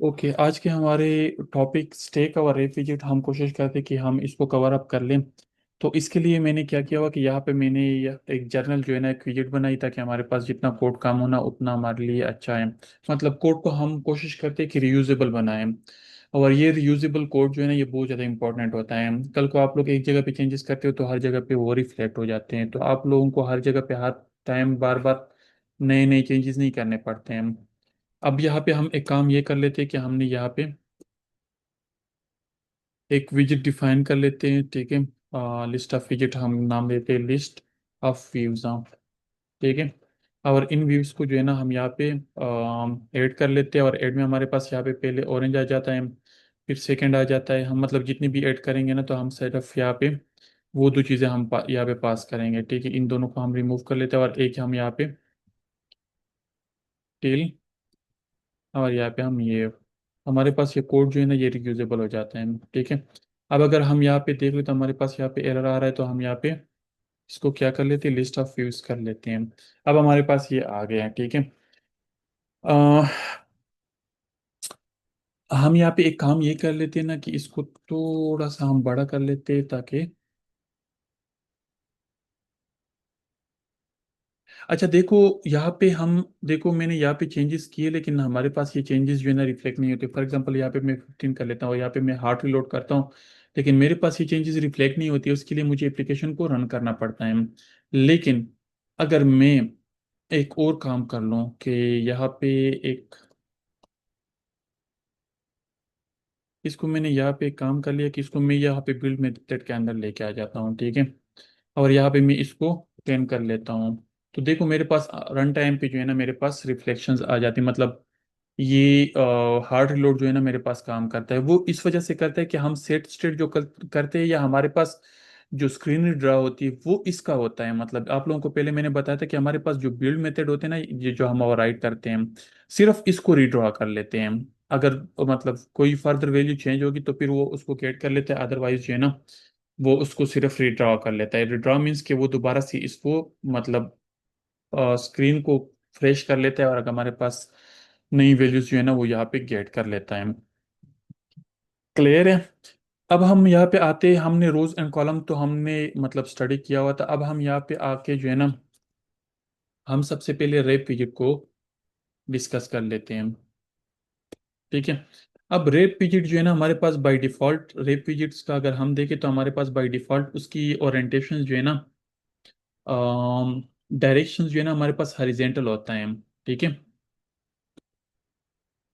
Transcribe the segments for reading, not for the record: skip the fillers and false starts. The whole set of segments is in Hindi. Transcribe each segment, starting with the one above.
ओके, आज के हमारे टॉपिक स्टे कवर रेफ्रिजरेट। हम कोशिश करते हैं कि हम इसको कवर अप कर लें। तो इसके लिए मैंने क्या किया हुआ कि यहाँ पे मैंने एक जर्नल जो है ना, एक विजेट बनाई ताकि हमारे पास जितना कोड कम होना उतना हमारे लिए अच्छा है। मतलब कोड को हम कोशिश करते हैं कि रियूजेबल बनाएं। और ये रियूजेबल कोड जो है ना, ये बहुत ज़्यादा इंपॉर्टेंट होता है। कल को आप लोग एक जगह पे चेंजेस करते हो तो हर जगह पे वो रिफ्लेक्ट हो जाते हैं। तो आप लोगों को हर जगह पे हर टाइम बार बार नए नए चेंजेस नहीं करने पड़ते हैं। अब यहाँ पे हम एक काम ये कर लेते हैं कि हमने यहाँ पे एक विजिट डिफाइन कर लेते हैं, ठीक है। लिस्ट ऑफ विजिट हम नाम देते हैं लिस्ट ऑफ व्यूज। हाँ, ठीक है। और इन व्यूज को जो है ना हम यहाँ पे ऐड कर लेते हैं। और ऐड में हमारे पास यहाँ पे पहले ऑरेंज आ जाता है, फिर सेकंड आ जाता है। हम मतलब जितनी भी ऐड करेंगे ना तो हम सिर्फ यहाँ पे वो दो चीज़ें हम यहाँ पे पास करेंगे, ठीक है। इन दोनों को हम रिमूव कर लेते हैं और एक हम यहाँ पे टेल, और यहाँ पे हम ये हमारे पास ये कोड जो है ना ये रियूजेबल हो जाता है, ठीक है। अब अगर हम यहाँ पे देख ले तो हमारे पास यहाँ पे एरर आ रहा है, तो हम यहाँ पे इसको क्या कर लेते हैं, लिस्ट ऑफ व्यूज कर लेते हैं। अब हमारे पास ये आ गया है, ठीक है। अह, हम यहाँ पे एक काम ये कर लेते हैं ना कि इसको थोड़ा सा हम बड़ा कर लेते हैं ताकि अच्छा देखो, यहाँ पे हम देखो मैंने यहाँ पे चेंजेस किए लेकिन हमारे पास ये चेंजेस जो है ना रिफ्लेक्ट नहीं होते। फॉर एग्जांपल यहाँ पे मैं 15 कर लेता हूँ और यहाँ पे मैं हार्ट रिलोड करता हूँ, लेकिन मेरे पास ये चेंजेस रिफ्लेक्ट नहीं होती। उसके लिए मुझे एप्लीकेशन को रन करना पड़ता है। लेकिन अगर मैं एक और काम कर लूँ कि यहाँ पे एक इसको मैंने यहाँ पे एक काम कर लिया कि इसको मैं यहाँ पे बिल्ड मेथड के अंदर लेके आ जाता हूँ, ठीक है। और यहाँ पे मैं इसको टेन कर लेता हूँ। तो देखो मेरे पास रन टाइम पे जो है ना मेरे पास रिफ्लेक्शंस आ जाती, मतलब ये हार्ड रिलोड जो है ना मेरे पास काम करता है। वो इस वजह से करता है कि हम सेट स्टेट जो करते हैं या हमारे पास जो स्क्रीन ड्रा होती है वो इसका होता है। मतलब आप लोगों को पहले मैंने बताया था कि हमारे पास जो बिल्ड मेथड होते हैं ना, ये जो हम ओवरराइड करते हैं सिर्फ इसको रीड्रॉ कर लेते हैं। अगर मतलब कोई फर्दर वैल्यू चेंज होगी तो फिर वो उसको कैट कर लेते हैं, अदरवाइज जो है ना वो उसको सिर्फ रिड्रॉ कर लेता है। रिड्रॉ मीन्स कि वो दोबारा से इसको मतलब स्क्रीन को फ्रेश कर लेता है और अगर हमारे पास नई वैल्यूज जो है ना वो यहाँ पे गेट कर लेता है। क्लियर है। अब हम यहाँ पे आते हैं, हमने रोज एंड कॉलम तो हमने मतलब स्टडी किया हुआ था। अब हम यहाँ पे आके जो है ना हम सबसे पहले रेप पीरियड को डिस्कस कर लेते हैं, ठीक है। अब रेप पीरियड जो है ना हमारे पास बाय डिफॉल्ट रेप पीरियड्स का अगर हम देखें तो हमारे पास बाय डिफॉल्ट उसकी ओरिएंटेशन जो है ना डायरेक्शन जो है ना हमारे पास हॉरिजेंटल होता है, ठीक है।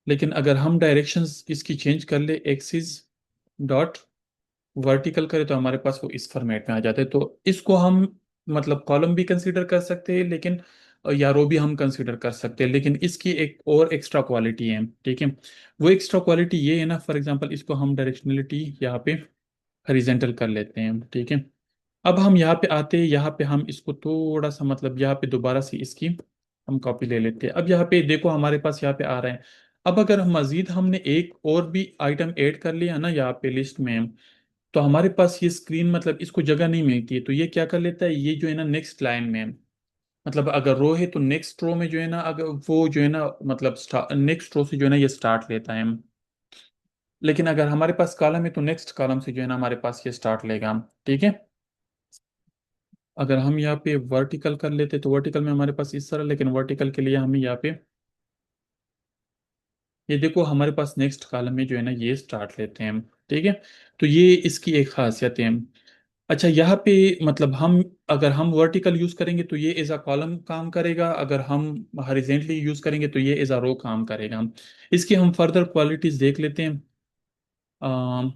लेकिन अगर हम डायरेक्शंस इसकी चेंज कर ले एक्सिस डॉट वर्टिकल करें तो हमारे पास वो इस फॉर्मेट में आ जाते हैं। तो इसको हम मतलब कॉलम भी कंसीडर कर सकते हैं, लेकिन या रो भी हम कंसीडर कर सकते हैं। लेकिन इसकी एक और एक्स्ट्रा क्वालिटी है, ठीक है। वो एक्स्ट्रा क्वालिटी ये है ना, फॉर एग्जांपल इसको हम डायरेक्शनलिटी यहाँ पे हॉरिजेंटल कर लेते हैं, ठीक है। अब हम यहाँ पे आते हैं, यहाँ पे हम इसको थोड़ा सा मतलब यहाँ पे दोबारा से इसकी हम कॉपी ले लेते हैं। अब यहाँ पे देखो हमारे पास यहाँ पे आ रहे हैं। अब अगर मजीद हमने एक और भी आइटम ऐड कर लिया ना यहाँ पे लिस्ट में, तो हमारे पास ये स्क्रीन मतलब इसको जगह नहीं मिलती है। तो ये क्या कर लेता है, ये जो है ना नेक्स्ट लाइन में, मतलब अगर रो है तो नेक्स्ट रो में जो है ना अगर वो जो है ना मतलब नेक्स्ट रो से जो है ना ये स्टार्ट लेता है। लेकिन अगर हमारे पास कॉलम है तो नेक्स्ट कॉलम से जो है ना हमारे पास ये स्टार्ट लेगा, ठीक है। अगर हम यहाँ पे वर्टिकल कर लेते तो वर्टिकल में हमारे पास इस तरह, लेकिन वर्टिकल के लिए हमें यहाँ पे ये देखो हमारे पास नेक्स्ट कॉलम में जो है ना ये स्टार्ट लेते हैं, ठीक है। तो ये इसकी एक खासियत है। अच्छा यहाँ पे मतलब हम अगर हम वर्टिकल यूज करेंगे तो ये एज अ कॉलम काम करेगा, अगर हम हॉरिजॉन्टली यूज करेंगे तो ये एज अ रो काम करेगा। इसकी हम फर्दर क्वालिटीज देख लेते हैं। अम,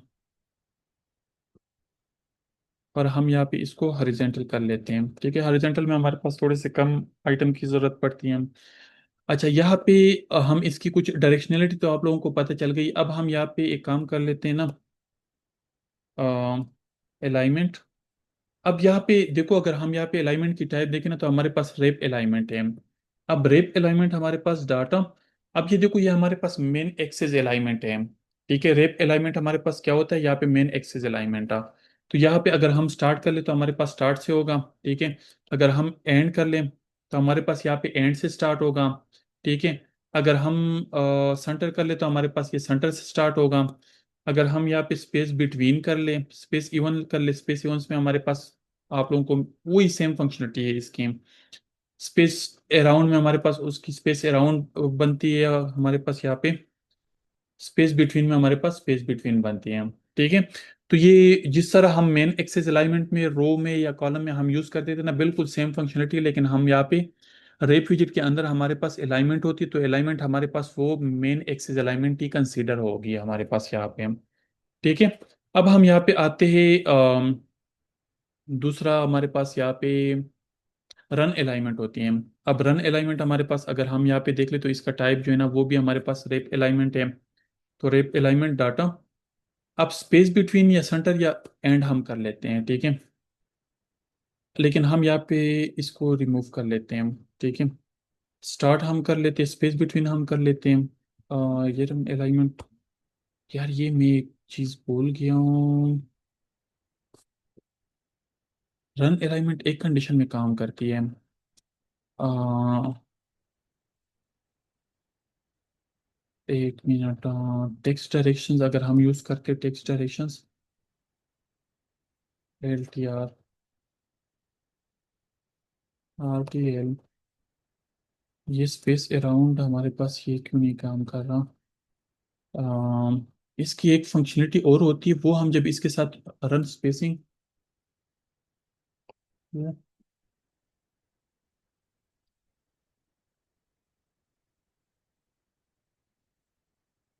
और हम यहाँ पे इसको हॉरिजॉन्टल कर लेते हैं, ठीक है। हॉरिजॉन्टल में हमारे पास थोड़े से कम आइटम की जरूरत पड़ती है। अच्छा यहाँ पे हम इसकी कुछ डायरेक्शनलिटी तो आप लोगों को पता चल गई। अब हम यहाँ पे एक काम कर लेते हैं ना, अलाइनमेंट। अब यहाँ पे देखो अगर हम यहाँ पे अलाइनमेंट की टाइप देखें ना तो हमारे पास रेप अलाइनमेंट है। अब रेप अलाइनमेंट हमारे पास डाटा, अब ये देखो ये हमारे पास मेन एक्सेस अलाइनमेंट है, ठीक है। रेप अलाइनमेंट हमारे पास क्या होता है, यहाँ पे मेन एक्सेस अलाइनमेंट है। तो यहाँ पे अगर हम स्टार्ट कर ले तो हमारे पास स्टार्ट से होगा, ठीक है। अगर हम एंड कर लें तो हमारे पास यहाँ पे एंड से स्टार्ट होगा, ठीक है। अगर हम सेंटर कर ले तो हमारे पास ये सेंटर से स्टार्ट होगा। अगर हम यहाँ पे स्पेस बिटवीन कर ले, स्पेस इवन कर ले, स्पेस इवन में हमारे पास आप लोगों को वही सेम फंक्शनलिटी है इसकी। स्पेस अराउंड में हमारे पास उसकी स्पेस अराउंड बनती है, और हमारे पास यहाँ पे स्पेस बिटवीन में हमारे पास स्पेस बिटवीन बनती है। ठीक है। तो ये जिस तरह हम मेन एक्सेस अलाइनमेंट में रो में या कॉलम में हम यूज करते थे ना, बिल्कुल सेम फंक्शनलिटी, लेकिन हम यहाँ पे रेप विजिट के अंदर हमारे पास अलाइनमेंट होती है, तो अलाइनमेंट हमारे पास वो मेन एक्सेस अलाइनमेंट ही कंसीडर होगी हमारे पास यहाँ पे। ठीक है। अब हम यहाँ पे आते हैं, दूसरा हमारे पास यहाँ पे रन अलाइनमेंट होती है। अब रन अलाइनमेंट हमारे पास अगर हम यहाँ पे देख ले तो इसका टाइप जो है ना वो भी हमारे पास रेप अलाइनमेंट है। तो रेप अलाइनमेंट डाटा, अब स्पेस बिटवीन या सेंटर या एंड हम कर लेते हैं। ठीक है। लेकिन हम यहाँ पे इसको रिमूव कर लेते हैं। ठीक है। स्टार्ट हम कर लेते हैं, स्पेस बिटवीन हम कर लेते हैं। ये रन अलाइनमेंट, यार ये मैं एक चीज भूल गया हूँ। रन अलाइनमेंट एक कंडीशन में काम करती है। एक मिनट, टेक्स्ट डायरेक्शंस अगर हम यूज करते हैं, text directions L T R, R T L, ये स्पेस अराउंड हमारे पास ये क्यों नहीं काम कर रहा? इसकी एक फंक्शनलिटी और होती है, वो हम जब इसके साथ रन स्पेसिंग,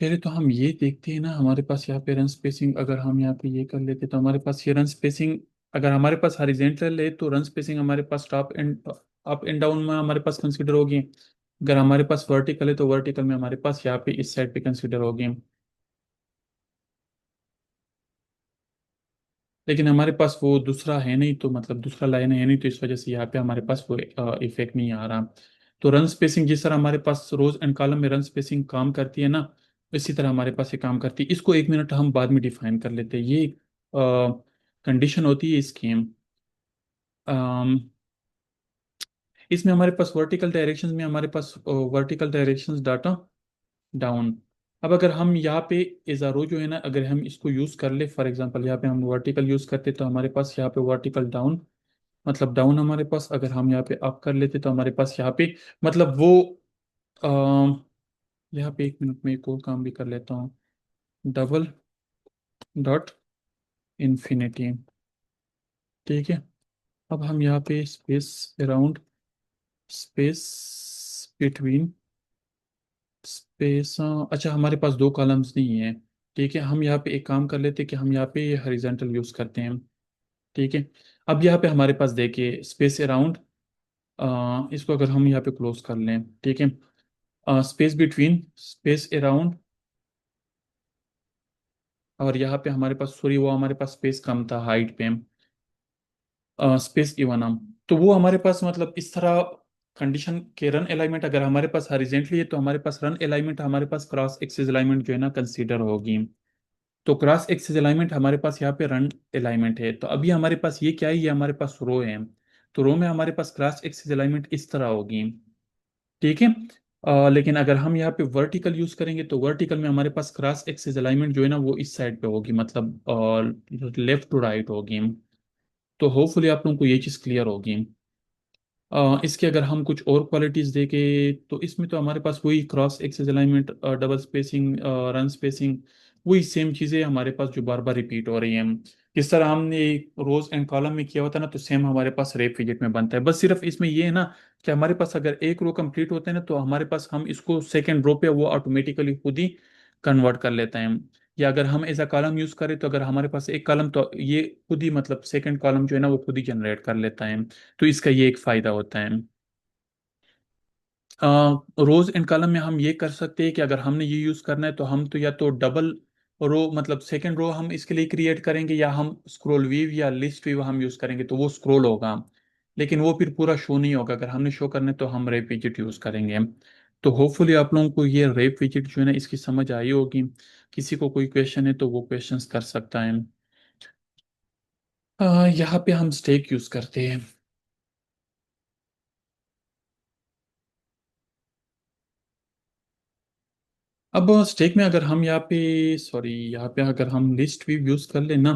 पहले तो हम ये देखते हैं ना, हमारे पास यहाँ पे रन स्पेसिंग अगर हम यहाँ पे ये कर लेते तो हमारे पास ये रन स्पेसिंग, अगर हमारे पास हॉरिजॉन्टल है तो रन स्पेसिंग हमारे पास top and up and down में हमारे पास कंसीडर होगी। अगर हमारे पास वर्टिकल है तो वर्टिकल में हमारे पास यहाँ पे इस साइड पे कंसीडर होगी। लेकिन हमारे पास वो दूसरा है नहीं, तो मतलब दूसरा लाइन है नहीं, तो इस वजह से यहाँ पे हमारे पास वो इफेक्ट नहीं आ रहा। तो रन स्पेसिंग जिस तरह हमारे पास रोज एंड कॉलम में रन स्पेसिंग काम करती है ना, इसी तरह हमारे पास ये काम करती है। इसको एक मिनट हम बाद में डिफाइन कर लेते हैं, ये कंडीशन होती है इसकी। अम, इसमें हमारे पास वर्टिकल डायरेक्शंस में हमारे पास वर्टिकल डायरेक्शंस डाटा डाउन। अब अगर हम यहाँ पे एज रो जो है ना, अगर हम इसको यूज कर ले, फॉर एग्जांपल यहाँ पे हम वर्टिकल यूज करते तो हमारे पास यहाँ पे वर्टिकल डाउन, मतलब डाउन हमारे पास, अगर हम यहाँ पे अप कर लेते तो हमारे पास यहाँ पे मतलब वो अ, यहाँ पे एक मिनट में एक और काम भी कर लेता हूँ, डबल डॉट इन्फिनिटी। ठीक है। अब हम यहाँ पे space around, space between, space, अच्छा हमारे पास दो कॉलम्स नहीं है। ठीक है। हम यहाँ पे एक काम कर लेते हैं कि हम यहाँ पे ये हॉरिजॉन्टल यूज करते हैं। ठीक है। अब यहाँ पे हमारे पास देखिए स्पेस अराउंड, इसको अगर हम यहाँ पे क्लोज कर लें। ठीक है। स्पेस बिटवीन, स्पेस अराउंड, और यहाँ पे हमारे पास सॉरी वो हमारे पास स्पेस कम था हाइट पे, स्पेस इवन हम, तो वो हमारे पास मतलब इस तरह कंडीशन के रन अलाइनमेंट अगर हमारे पास हॉरिजॉन्टली है तो हमारे पास रन अलाइनमेंट हमारे पास क्रॉस एक्सिस अलाइनमेंट जो है ना कंसीडर होगी। तो क्रॉस एक्सिस अलाइनमेंट हमारे पास यहाँ पे रन अलाइनमेंट है, तो अभी हमारे पास ये क्या है, ये हमारे पास रो है। तो रो में हमारे पास क्रॉस एक्सिस अलाइनमेंट इस तरह होगी। ठीक है। लेकिन अगर हम यहाँ पे वर्टिकल यूज करेंगे तो वर्टिकल में हमारे पास क्रॉस एक्सिस अलाइनमेंट जो है ना वो इस साइड पे होगी, मतलब लेफ्ट टू राइट होगी। तो होपफुली आप लोगों को ये चीज़ क्लियर होगी। इसके अगर हम कुछ और क्वालिटीज देखें तो इसमें तो हमारे पास वही cross axis alignment, double spacing, run spacing, वही सेम चीज़ें हमारे पास जो बार बार रिपीट हो रही हैं। इस तरह हमने रोज एंड कॉलम में किया होता है ना, तो सेम हमारे पास रेप फिजिट में बनता है। बस सिर्फ इसमें ये है ना कि हमारे पास अगर एक रो कंप्लीट होता है ना, तो हमारे पास हम इसको सेकेंड रो पे वो ऑटोमेटिकली खुद ही कन्वर्ट कर लेते हैं। या अगर हम एज अ कॉलम यूज करें तो अगर हमारे पास एक कॉलम, तो ये खुद ही मतलब सेकंड कॉलम जो है ना वो खुद ही जनरेट कर लेता है। तो इसका ये एक फायदा होता है। रोज एंड कॉलम में हम ये कर सकते हैं कि अगर हमने ये यूज करना है तो हम तो या तो डबल रो मतलब सेकंड रो हम इसके लिए क्रिएट करेंगे, या हम स्क्रॉल व्यू या लिस्ट व्यू हम यूज करेंगे, तो वो स्क्रॉल होगा। लेकिन वो फिर पूरा शो नहीं होगा। अगर हमने शो करना है तो हम रेप विजिट यूज करेंगे। तो होपफुली आप लोगों को ये रेप विजिट जो है ना इसकी समझ आई होगी। किसी को कोई क्वेश्चन है तो वो क्वेश्चंस कर सकता है। यहाँ पे हम स्टेक यूज करते हैं। अब स्टेक में अगर हम यहाँ पे, सॉरी, यहाँ पे अगर हम लिस्ट भी यूज कर लेना,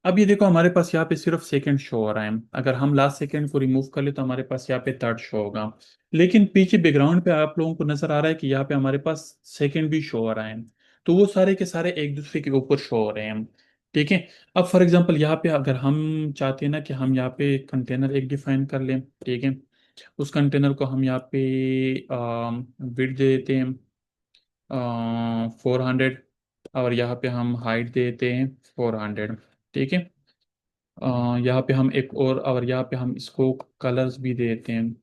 अब ये देखो हमारे पास यहाँ पे सिर्फ सेकंड शो हो रहा है। अगर हम लास्ट सेकंड को रिमूव कर ले तो हमारे पास यहाँ पे थर्ड शो होगा। लेकिन पीछे बैकग्राउंड पे आप लोगों को नजर आ रहा है कि यहाँ पे हमारे पास सेकंड भी शो हो रहा है। तो वो सारे के सारे एक दूसरे के ऊपर शो हो रहे हैं। ठीक है। अब फॉर एग्जांपल यहाँ पे अगर हम चाहते हैं ना कि हम यहाँ पे कंटेनर एक डिफाइन कर लें। ठीक है। उस कंटेनर को हम यहाँ पे विड्थ दे देते हैं 400, और यहाँ पे हम हाइट देते हैं 400। ठीक है। यहाँ पे हम एक और यहाँ पे हम इसको कलर्स भी देते हैं।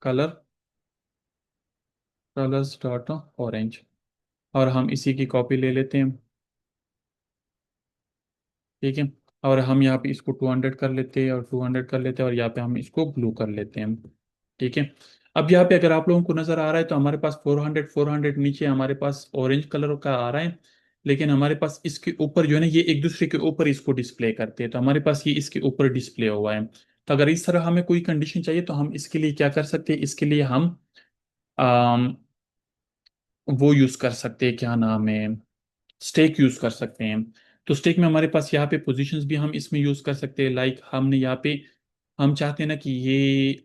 Colour, colours dot orange. और हम इसी की कॉपी ले लेते हैं। ठीक है। और हम यहाँ पे इसको 200 कर लेते हैं, और 200 कर लेते हैं, और यहाँ पे हम इसको ब्लू कर लेते हैं। ठीक है। अब यहाँ पे अगर आप लोगों को नजर आ रहा है तो हमारे पास 400 400 नीचे हमारे पास ऑरेंज कलर का आ रहा है। लेकिन हमारे पास इसके ऊपर जो है ना, ये एक दूसरे के ऊपर इसको डिस्प्ले करते हैं, तो हमारे पास ये इसके ऊपर डिस्प्ले हुआ है। तो अगर इस तरह हमें कोई कंडीशन चाहिए तो हम इसके लिए क्या कर सकते हैं, इसके लिए हम वो यूज कर सकते हैं, क्या नाम है, स्टेक यूज कर सकते हैं। तो स्टेक में हमारे पास यहाँ पे पोजीशंस भी हम इसमें यूज कर सकते हैं। लाइक हमने यहाँ पे, हम चाहते हैं ना कि ये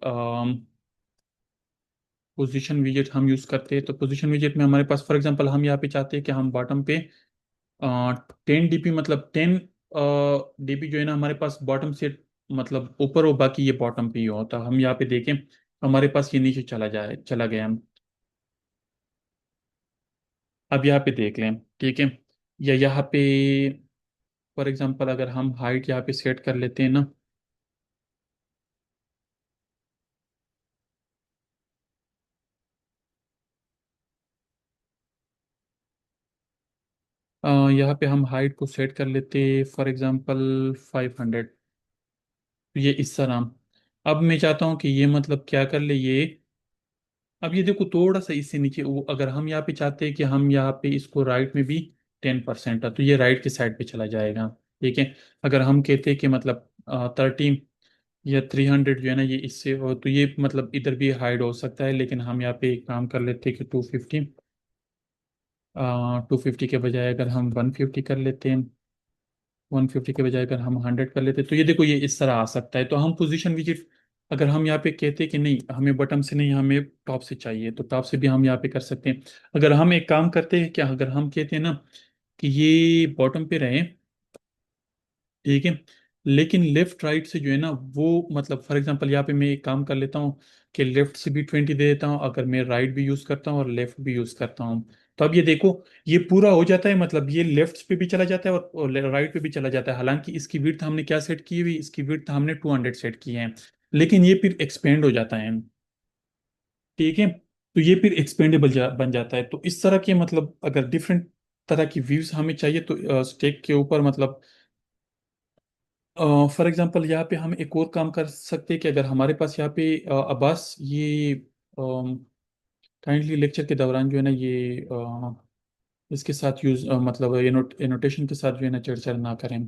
पोजीशन विजेट हम यूज करते हैं। तो पोजीशन विजेट में हमारे पास फॉर एग्जांपल हम यहाँ पे चाहते हैं कि हम बॉटम पे 10 dp, मतलब 10 dp जो है ना हमारे पास बॉटम से, मतलब ऊपर हो, बाकी ये बॉटम पे ही हो। तो हम यहाँ पे देखें हमारे पास ये नीचे चला गया। अब यहाँ पे देख लें। ठीक है। या यहाँ पे फॉर एग्जांपल अगर हम हाइट यहाँ पे सेट कर लेते हैं ना, यहाँ पे हम हाइट को सेट कर लेते फॉर एग्जांपल 500। तो ये इस तरह। अब मैं चाहता हूँ कि ये मतलब क्या कर ले ये। अब ये देखो थोड़ा सा इससे नीचे वो, अगर हम यहाँ पे चाहते हैं कि हम यहाँ पे इसको राइट में भी 10% है, तो ये राइट के साइड पे चला जाएगा। ठीक है। अगर हम कहते हैं कि मतलब 13 या 300 जो है ना ये इससे हो, तो ये मतलब इधर भी हाइड हो सकता है। लेकिन हम यहाँ पे एक काम कर लेते हैं कि 250, 250 के बजाय अगर हम 150 कर लेते हैं, 150 के बजाय अगर हम 100 कर लेते, तो ये देखो ये इस तरह आ सकता है। तो हम पोजीशन विजिट, अगर हम यहाँ पे कहते हैं कि नहीं हमें बटन से नहीं, हमें टॉप से चाहिए, तो टॉप से भी हम यहाँ पे कर सकते हैं। अगर हम एक काम करते हैं क्या, अगर हम कहते हैं ना कि ये बॉटम पे रहे, ठीक है, लेकिन लेफ्ट राइट से जो है ना वो, मतलब फॉर एग्जांपल यहाँ पे मैं एक काम कर लेता हूँ कि लेफ्ट से भी 20 दे देता हूँ, अगर मैं राइट भी यूज करता हूँ और लेफ्ट भी यूज करता हूँ। तो अब ये देखो ये पूरा हो जाता है, मतलब ये लेफ्ट पे भी चला जाता है और राइट पे भी चला जाता है। हालांकि इसकी विड्थ हमने क्या सेट की हुई, इसकी विड्थ हमने 200 सेट की है, लेकिन ये फिर एक्सपेंड हो जाता है। ठीक है। तो ये फिर एक्सपेंडेबल बन जाता है। तो इस तरह के, मतलब अगर डिफरेंट तरह की व्यूज हमें चाहिए तो स्टेक के ऊपर, मतलब फॉर एग्जांपल यहाँ पे हम एक और काम कर सकते हैं कि अगर हमारे पास यहाँ पे अब्बास ये काइंडली लेक्चर के दौरान जो है ना ये इसके साथ यूज मतलब एनोटेशन के साथ जो है ना चर्चा ना करें।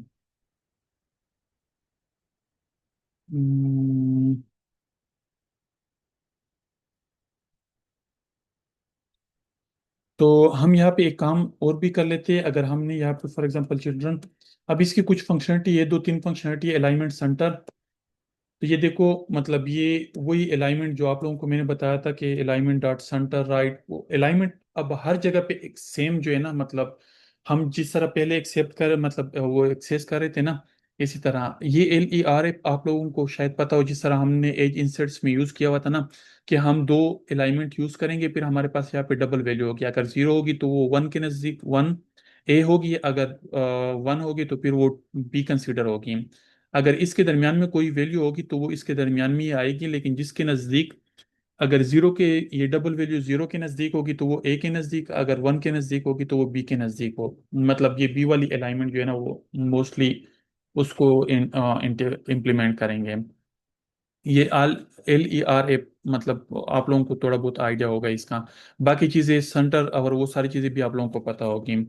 हम्म, तो हम यहाँ पे एक काम और भी कर लेते हैं। अगर हमने यहाँ पे फॉर एग्जांपल चिल्ड्रन, अब इसकी कुछ फंक्शनलिटी है, दो तीन फंक्शनलिटी, अलाइनमेंट सेंटर। तो ये देखो मतलब ये वही अलाइनमेंट जो आप लोगों को मैंने बताया था कि अलाइनमेंट डॉट सेंटर राइट, वो अलाइनमेंट अब हर जगह पे एक सेम जो है ना, मतलब हम जिस तरह पहले एक्सेप्ट कर, मतलब वो एक्सेस कर रहे थे ना, इसी तरह ये LER आप लोगों को शायद पता हो, जिस तरह हमने एज इंसर्ट्स में यूज किया हुआ था ना, कि हम दो अलाइनमेंट यूज करेंगे, फिर हमारे पास यहाँ पे डबल वैल्यू होगी। अगर जीरो होगी तो वो वन के नजदीक वन ए होगी, अगर वन होगी तो फिर वो बी कंसिडर होगी। अगर इसके दरमियान में कोई वैल्यू होगी तो वो इसके दरमियान में ही आएगी, लेकिन जिसके नज़दीक, अगर जीरो के, ये डबल वैल्यू जीरो के नज़दीक होगी तो वो ए के नज़दीक, अगर वन के नज़दीक होगी तो वो बी के नज़दीक हो। मतलब ये बी वाली अलाइनमेंट जो है ना वो मोस्टली उसको इम्प्लीमेंट करेंगे। ये LER मतलब आप लोगों को थोड़ा बहुत आइडिया होगा इसका। बाकी चीज़ें सेंटर और वो सारी चीज़ें भी आप लोगों को पता होगी।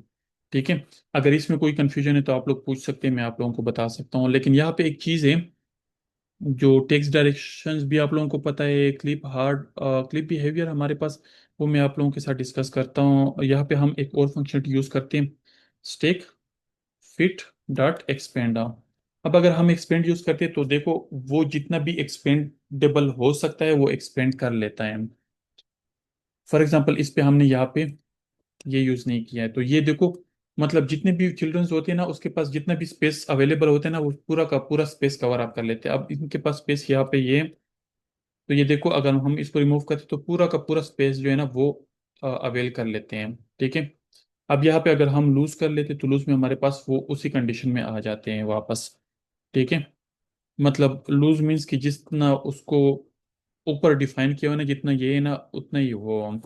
ठीक है। अगर इसमें कोई कंफ्यूजन है तो आप लोग पूछ सकते हैं, मैं आप लोगों को बता सकता हूँ। लेकिन यहाँ पे एक चीज़ है, जो टेक्स्ट डायरेक्शंस भी आप लोगों को पता है, क्लिप हार्ड, क्लिप बिहेवियर हमारे पास वो मैं आप लोगों के साथ डिस्कस करता हूँ। यहाँ पे हम एक और फंक्शन यूज़ करते हैं, स्टेक फिट डॉट एक्सपेंड। अब अगर हम एक्सपेंड यूज़ करते हैं तो देखो वो जितना भी एक्सपेंडेबल हो सकता है वो एक्सपेंड कर लेता है। फॉर एग्जाम्पल इस पे हमने यहाँ पे ये यूज़ नहीं किया है, तो ये देखो मतलब जितने भी चिल्ड्रंस होते हैं ना उसके पास जितना भी स्पेस अवेलेबल होता है ना वो पूरा का पूरा स्पेस कवर अप कर लेते हैं। अब इनके पास स्पेस यहाँ पे ये, तो ये देखो अगर हम इसको रिमूव करते तो पूरा का पूरा स्पेस जो है ना वो अवेल कर लेते हैं। ठीक है। अब यहाँ पे अगर हम लूज कर लेते तो लूज में हमारे पास वो उसी कंडीशन में आ जाते हैं वापस। ठीक है। मतलब लूज मीन्स कि जितना उसको ऊपर डिफाइन किया हो ना जितना ये है ना उतना ही हो।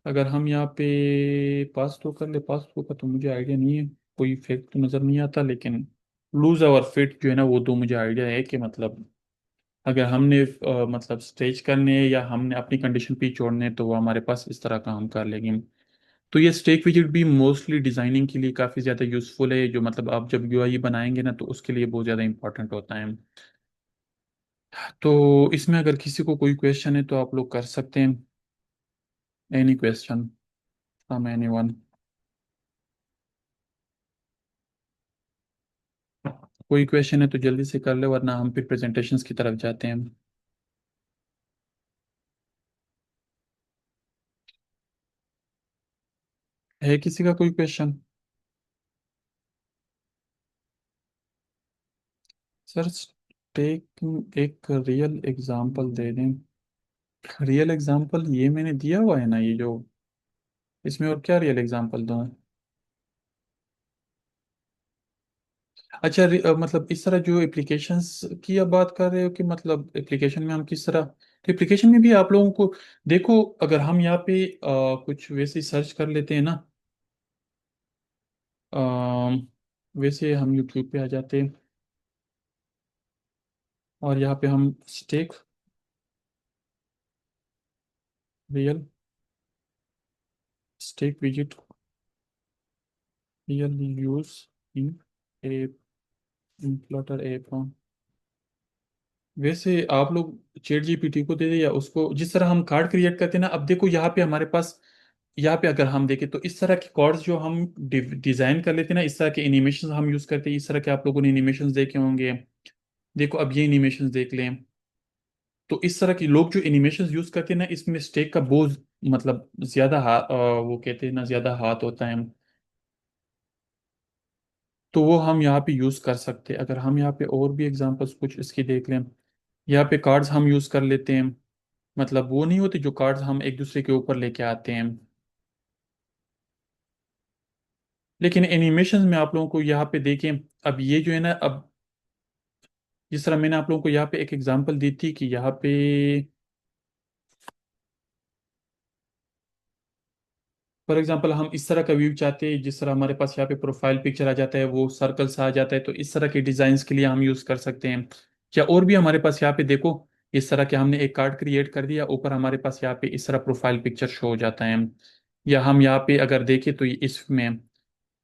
अगर हम यहाँ पे पास तो कर ले, पास तो का तो मुझे आइडिया नहीं है, कोई इफेक्ट तो नज़र नहीं आता, लेकिन लूज और फिट जो है ना वो दो मुझे आइडिया है कि मतलब अगर हमने मतलब स्ट्रेच करने हैं या हमने अपनी कंडीशन पे ही छोड़ने हैं, तो वो हमारे पास इस तरह का हम कर लेंगे। तो ये स्टेक विजिट भी मोस्टली डिजाइनिंग के लिए काफ़ी ज़्यादा यूजफुल है, जो मतलब आप जब यूआई बनाएंगे ना तो उसके लिए बहुत ज़्यादा इंपॉर्टेंट होता है। तो इसमें अगर किसी को कोई क्वेश्चन है तो आप लोग कर सकते हैं। Any question from anyone. कोई क्वेश्चन है तो जल्दी से कर ले वरना हम फिर प्रेजेंटेशंस की तरफ जाते हैं। है किसी का कोई क्वेश्चन? सर टेक एक रियल एग्जांपल दे दें। रियल एग्जांपल ये मैंने दिया हुआ है ना ये जो, इसमें और क्या रियल एग्जांपल दूं? अच्छा मतलब इस तरह जो एप्लीकेशंस की आप बात कर रहे हो कि मतलब एप्लीकेशन में हम किस तरह, तो एप्लीकेशन में भी आप लोगों को देखो अगर हम यहाँ पे कुछ वैसे सर्च कर लेते हैं ना, वैसे हम यूट्यूब पे आ जाते हैं और यहाँ पे हम stack real stack visit real use in a Flutter app. वैसे आप लोग चैट जीपीटी को दे दे या उसको जिस तरह हम कार्ड क्रिएट करते हैं ना, अब देखो यहाँ पे हमारे पास यहाँ पे अगर हम देखें तो इस तरह के कार्ड्स जो हम डिजाइन कर लेते हैं ना, इस तरह के एनिमेशन हम यूज करते हैं, इस तरह के आप लोगों ने एनिमेशन देखे होंगे। देखो अब ये एनिमेशन देख लें, तो इस तरह के लोग जो एनिमेशन यूज करते हैं ना इसमें मिस्टेक का बहुत मतलब ज्यादा हाथ, वो कहते हैं ना ज्यादा हाथ होता है। तो वो हम यहाँ पे यूज कर सकते हैं। अगर हम यहाँ पे और भी एग्जांपल्स कुछ इसकी देख लें, यहाँ पे कार्ड्स हम यूज कर लेते हैं, मतलब वो नहीं होते जो कार्ड्स हम एक दूसरे के ऊपर लेके आते हैं। लेकिन एनिमेशन में आप लोगों को यहाँ पे देखें, अब ये जो है ना, अब जिस तरह मैंने आप लोगों को यहाँ पे एक एग्जांपल दी थी कि यहाँ पे फॉर एग्जांपल हम इस तरह का व्यू चाहते हैं, जिस तरह हमारे पास यहाँ पे प्रोफाइल पिक्चर आ जाता है वो सर्कल सा आ जाता है, तो इस तरह के डिजाइन के लिए हम यूज कर सकते हैं। या और भी हमारे पास यहाँ पे देखो इस तरह के हमने एक कार्ड क्रिएट कर दिया, ऊपर हमारे पास यहाँ पे इस तरह प्रोफाइल पिक्चर शो हो जाता है। या हम यहाँ पे अगर देखें तो ये इसमें,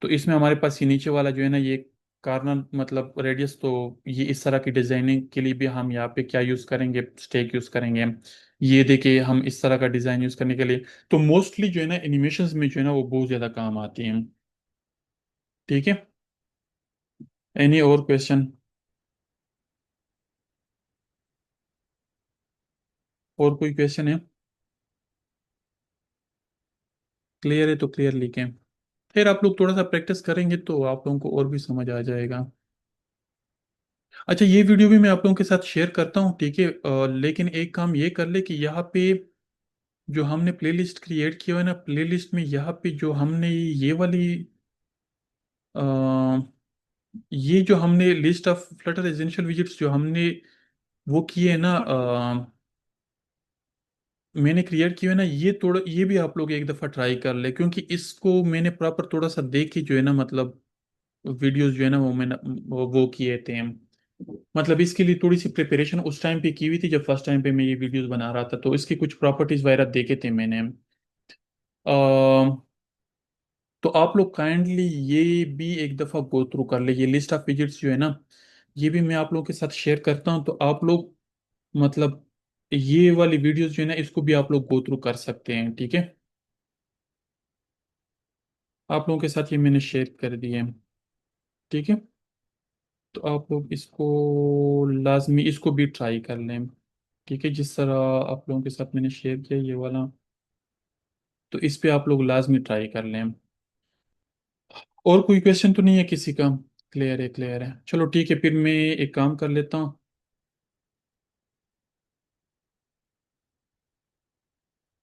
तो इसमें हमारे पास ये नीचे वाला जो है ना ये कार्नर मतलब रेडियस, तो ये इस तरह की डिजाइनिंग के लिए भी हम यहाँ पे क्या यूज करेंगे, स्टेक यूज करेंगे। ये देखिए हम इस तरह का डिजाइन यूज करने के लिए, तो मोस्टली जो है ना एनिमेशंस में जो है ना वो बहुत ज्यादा काम आती हैं। ठीक है। एनी और क्वेश्चन? और कोई क्वेश्चन है? क्लियर है तो क्लियर लिखें। फिर आप लोग थोड़ा सा प्रैक्टिस करेंगे तो आप लोगों को और भी समझ आ जाएगा। अच्छा ये वीडियो भी मैं आप लोगों के साथ शेयर करता हूँ, ठीक है। लेकिन एक काम ये कर ले कि यहाँ पे जो हमने प्लेलिस्ट क्रिएट किया है ना, प्लेलिस्ट में यहाँ पे जो हमने ये वाली अ, ये जो हमने list of Flutter essential visits जो हमने वो किए है ना, मैंने क्रिएट किया है ना, ये थोड़ा ये भी आप लोग एक दफ़ा ट्राई कर ले, क्योंकि इसको मैंने प्रॉपर थोड़ा सा देख के जो है ना मतलब वीडियोस जो है ना वो मैंने वो किए थे। मतलब इसके लिए थोड़ी सी प्रिपरेशन उस टाइम पे की हुई थी जब फर्स्ट टाइम पे मैं ये वीडियोस बना रहा था, तो इसकी कुछ प्रॉपर्टीज वगैरह देखे थे मैंने। तो आप लोग काइंडली ये भी एक दफ़ा गो थ्रू कर ले, ये लिस्ट ऑफ विजिट्स जो है ना ये भी मैं आप लोगों के साथ शेयर करता हूँ, तो आप लोग मतलब ये वाली वीडियोस जो है ना, इसको भी आप लोग गो थ्रू कर सकते हैं, ठीक है। आप लोगों के साथ ये मैंने शेयर कर दिए हैं, ठीक है। तो आप लोग इसको लाजमी इसको भी ट्राई कर लें, ठीक है। जिस तरह आप लोगों के साथ मैंने शेयर किया ये वाला, तो इस पे आप लोग लाजमी ट्राई कर लें। और कोई क्वेश्चन तो नहीं है किसी का? क्लियर है, क्लियर है। चलो ठीक है, फिर मैं एक काम कर लेता हूँ,